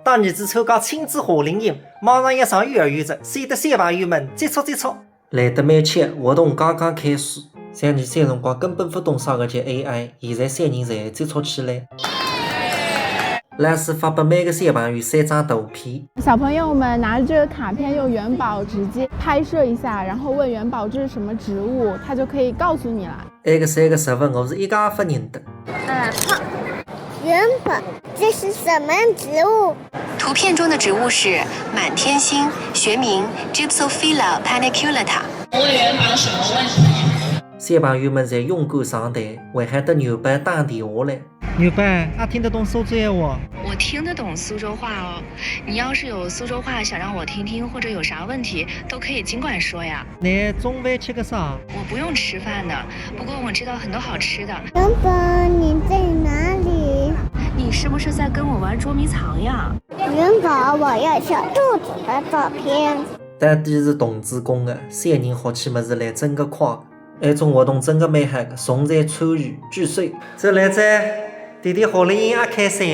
大儿子参加亲子夏令营，马上要上幼儿园了，使得小朋友们接触接触。来得蛮巧，活动刚刚开始，上年纪辰光根本不懂啥个叫 AI， 现在3人侪接触起来。老师发给每个小朋友3张图片，小朋友们拿着这个卡片，用元宝直接拍摄一下，然后问元宝这是什么植物，他就可以告诉你了。那个3个10分我是一家不认得。好，元宝，这是什么植物？图片中的植物是满天星，学名 Gypsophila paniculata。问元宝什么问题？小朋友们侪勇敢上台，为喊得牛班打电话来。牛班，他听得懂苏州话？我听得懂苏州话哦。你要是有苏州话想让我听听，或者有啥问题，都可以尽管说呀。你中饭吃个啥？我不用吃饭的，不过我知道很多好吃的。元宝，你在哪里？你是不是在跟我玩捉迷藏呀？元宝，我要小兔子的照片。到底是童子功的，小人学起么子来真个快。那种活动真个蛮嗨的，重在参与，举手。走来走，弟弟夏令营也开山。